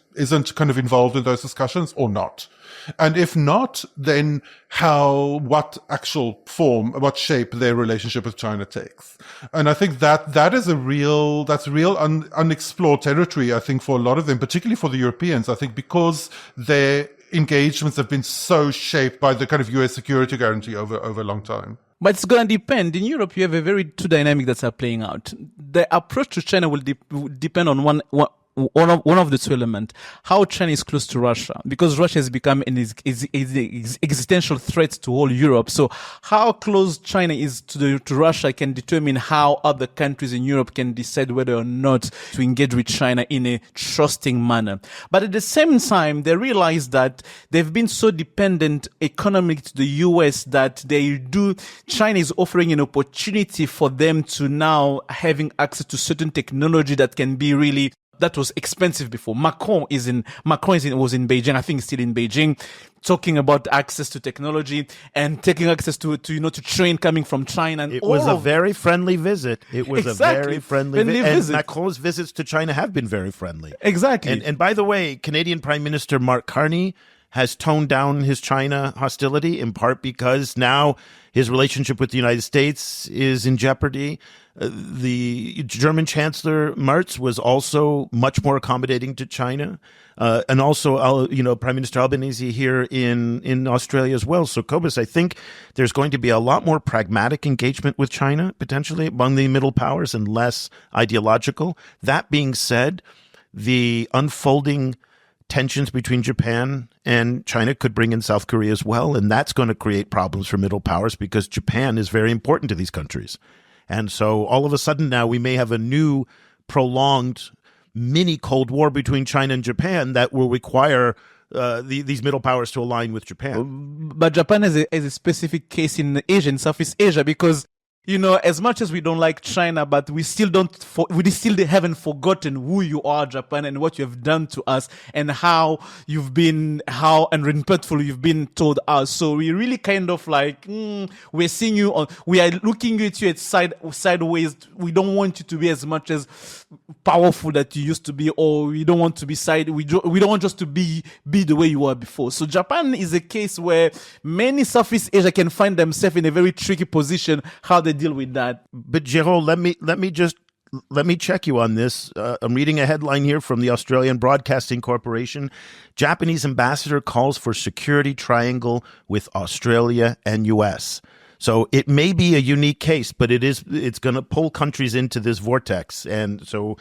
kind of involved in those discussions or not. And if not, then what actual form, what shape their relationship with China takes. And I think that is unexplored territory, I think, for a lot of them, particularly for the Europeans, I think, because their engagements have been so shaped by the kind of US security guarantee over a long time. But it's going to depend. In Europe, you have a very two dynamic that's playing out. The approach to China will depend on one of the two elements, how China is close to Russia, because Russia has become an existential threat to all Europe. So how close China is to Russia can determine how other countries in Europe can decide whether or not to engage with China in a trusting manner. But at the same time, they realize that they've been so dependent economically to the US that China is offering an opportunity for them to now having access to certain technology that can be really, that was expensive before. Macron was in Beijing. I think he's still in Beijing, talking about access to technology and taking access to train coming from China. And it was a very friendly visit. It was exactly. a very friendly visit. And Macron's visits to China have been very friendly. Exactly. And by the way, Canadian Prime Minister Mark Carney has toned down his China hostility, in part because now his relationship with the United States is in jeopardy. The German Chancellor Merz was also much more accommodating to China, and also, Prime Minister Albanese here in Australia as well. So, Cobus, I think there's going to be a lot more pragmatic engagement with China, potentially, among the middle powers and less ideological. That being said, the unfolding tensions between Japan and China could bring in South Korea as well, and that's going to create problems for middle powers because Japan is very important to these countries. And so all of a sudden now we may have a new prolonged mini Cold War between China and Japan that will require these middle powers to align with Japan. But Japan has a specific case in Asia, in Southeast Asia, because As much as we don't like China, but we still haven't forgotten who you are, Japan, and what you have done to us, and how unrespectful you've been toward us. So we really kind of like, we're seeing you we are looking at you sideways. We don't want you to be as much as powerful that you used to be, or we don't want to be we don't want just to be the way you were before. So Japan is a case where many Southeast Asia can find themselves in a very tricky position, how they deal with that. But Géraud, let me check you on this. I'm reading a headline here from the Australian Broadcasting Corporation. Japanese ambassador calls for security triangle with Australia and US. So it may be a unique case, but it's going to pull countries into this vortex. And so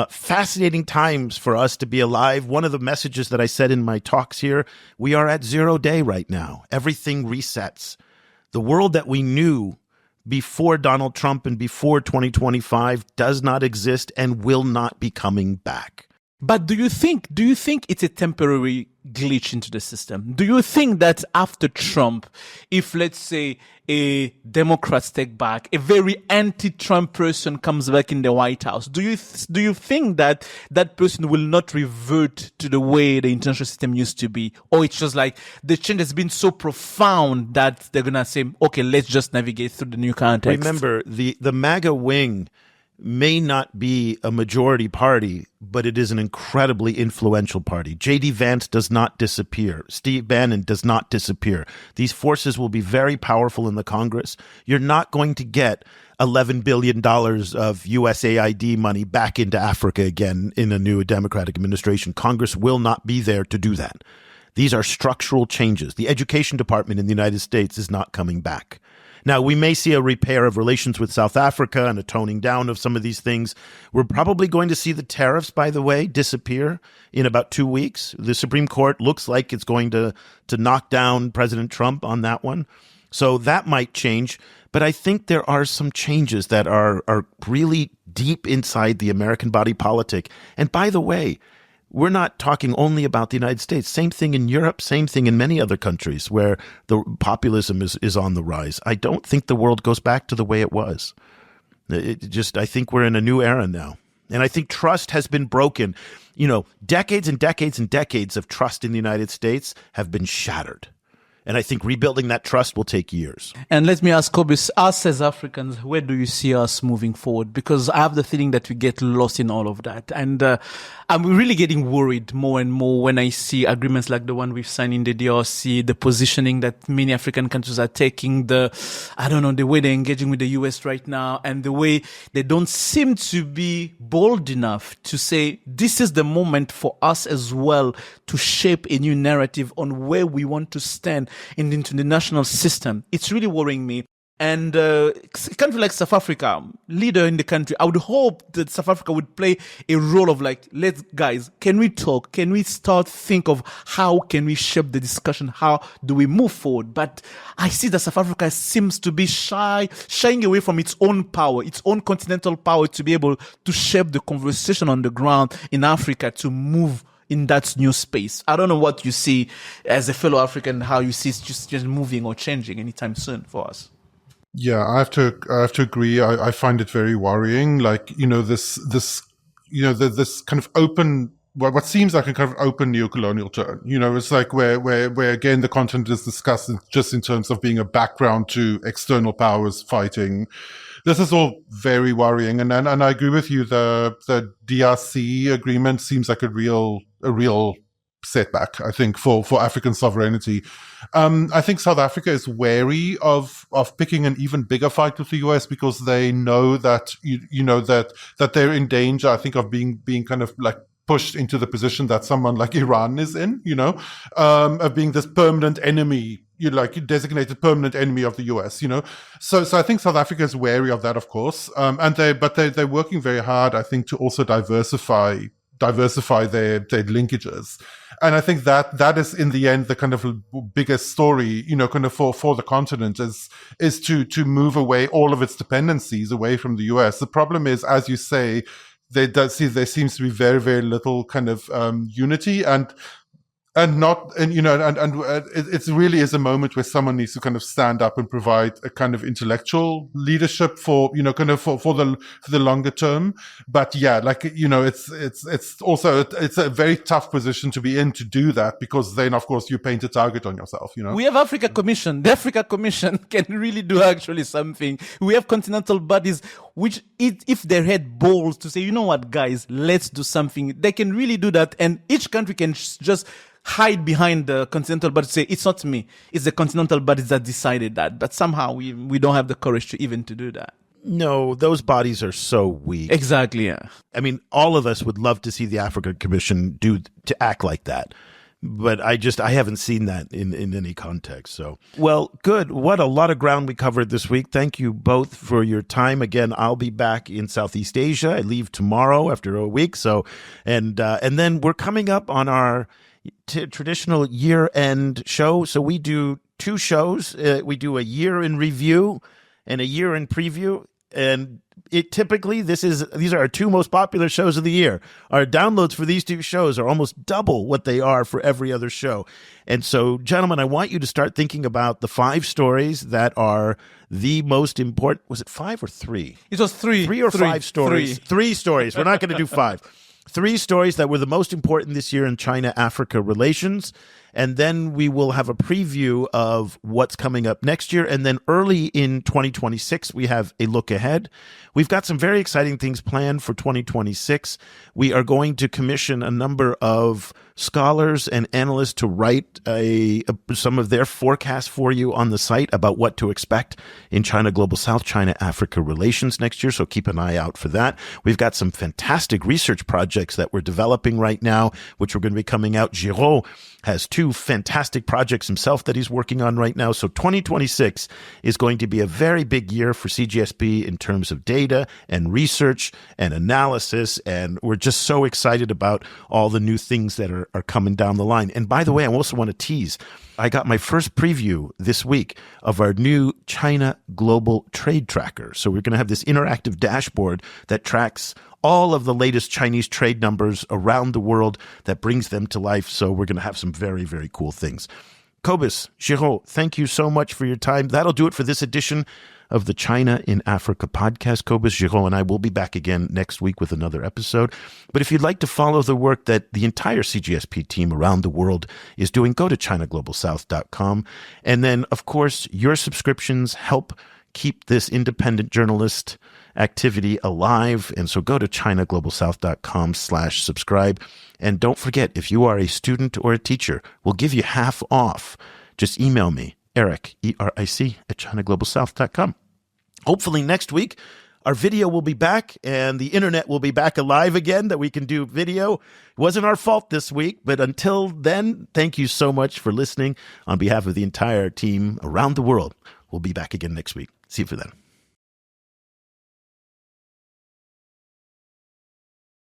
fascinating times for us to be alive. One of the messages that I said in my talks here, we are at 0 day right now. Everything resets. The world that we knew before Donald Trump and before 2025 does not exist and will not be coming back. But do you think it's a temporary glitch into the system? Do you think that after Trump, if let's say a Democrat take back, a very anti-Trump person comes back in the White House, do you think that person will not revert to the way the international system used to be? Or it's just like the change has been so profound that they're going to say, okay, let's just navigate through the new context? Remember, the MAGA wing may not be a majority party, but it is an incredibly influential party. J.D. Vance does not disappear. Steve Bannon does not disappear. These forces will be very powerful in the Congress. You're not going to get $11 billion of USAID money back into Africa again in a new Democratic administration. Congress will not be there to do that. These are structural changes. The Education Department in the United States is not coming back. Now, we may see a repair of relations with South Africa and a toning down of some of these things. We're probably going to see the tariffs, by the way, disappear in about 2 weeks. The Supreme Court looks like it's going to knock down President Trump on that one. So that might change. But I think there are some changes that are really deep inside the American body politic. And by the way, we're not talking only about the United States. Same thing in Europe, same thing in many other countries where the populism is on the rise. I don't think the world goes back to the way it was. I think we're in a new era now. And I think trust has been broken. Decades and decades and decades of trust in the United States have been shattered. And I think rebuilding that trust will take years. And let me ask Cobus, us as Africans, where do you see us moving forward? Because I have the feeling that we get lost in all of that. And I'm really getting worried more and more when I see agreements like the one we've signed in the DRC, the positioning that many African countries are taking, the way they're engaging with the US right now, and the way they don't seem to be bold enough to say, this is the moment for us as well to shape a new narrative on where we want to stand in the international system. It's really worrying me. And a country like South Africa, leader in the country, I would hope that South Africa would play a role of can we talk? Can we think of how can we shape the discussion? How do we move forward? But I see that South Africa seems to be shying away from its own power, its own continental power, to be able to shape the conversation on the ground in Africa to move in that new space. I don't know what you see as a fellow African, how you see it's just moving or changing anytime soon for us. Yeah, I have to agree. I find it very worrying. This kind of open, what seems like a kind of open neocolonial turn. It's like where again the continent is discussed just in terms of being a background to external powers fighting. This is all very worrying, and I agree with you. The DRC agreement seems like a real setback, I think, for African sovereignty. I think South Africa is wary of picking an even bigger fight with the US because they know that that they're in danger, I think, of being kind of like pushed into the position that someone like Iran is in, of being this permanent enemy, designated permanent enemy of the US, So I think South Africa is wary of that, of course. And they're working very hard, I think, to also diversify their linkages. And I think that is in the end the kind of biggest story, kind of for the continent is to move away all of its dependencies away from the US. The problem is, as you say, there seems to be very, very little kind of unity. And And it really is a moment where someone needs to kind of stand up and provide a kind of intellectual leadership for the longer term. But yeah, it's also a very tough position to be in to do that, because then of course you paint a target on yourself. We have Africa Commission. The Africa Commission can really do actually something. We have continental bodies which, if they had balls to say, you know what, guys, let's do something, they can really do that, and each country can just hide behind the continental bodies, say, it's not me, it's the continental bodies that decided that. But somehow we don't have the courage to do that. No, those bodies are so weak. Exactly, yeah. I mean, all of us would love to see the African Commission to act like that. But I haven't seen that in any context. So, well, good. What a lot of ground we covered this week. Thank you both for your time. Again, I'll be back in Southeast Asia. I leave tomorrow after a week. So, and then we're coming up on our traditional year-end show. So we do two shows. We do a year in review and a year in preview. And typically these are our two most popular shows of the year. Our downloads for these two shows are almost double what they are for every other show. And so, gentlemen, I want you to start thinking about the 5 stories that are the most important. Was it 5 or 3? It was 3. 3 or 5 stories. 3 stories. We're not going to do 5. 3 stories that were the most important this year in China-Africa relations. And then we will have a preview of what's coming up next year. And then early in 2026, we have a look ahead. We've got some very exciting things planned for 2026. We are going to commission a number of scholars and analysts to write some of their forecasts for you on the site about what to expect in China Global South, China-Africa relations next year. So keep an eye out for that. We've got some fantastic research projects that we're developing right now, which are going to be coming out. Géraud has 2 fantastic projects himself that he's working on right now. So 2026 is going to be a very big year for CGSP in terms of data and research and analysis. And we're just so excited about all the new things that are coming down the line. And by the way, I also want to tease, I got my first preview this week of our new China Global Trade Tracker. So we're going to have this interactive dashboard that tracks all of the latest Chinese trade numbers around the world, that brings them to life. So we're going to have some very, very cool things. Cobus, Géraud, thank you so much for your time. That'll do it for this edition of the China in Africa podcast. Cobus, Géraud, and I will be back again next week with another episode. But if you'd like to follow the work that the entire CGSP team around the world is doing, go to ChinaGlobalSouth.com. And then, of course, your subscriptions help keep this independent journalist activity alive. And so go to ChinaGlobalSouth.com/subscribe. And don't forget, if you are a student or a teacher, we'll give you half off. Just email me, Eric, ERIC, at ChinaGlobalSouth.com. Hopefully next week, our video will be back and the internet will be back alive again, that we can do video. It wasn't our fault this week, but until then, thank you so much for listening. On behalf of the entire team around the world, we'll be back again next week. See you for then.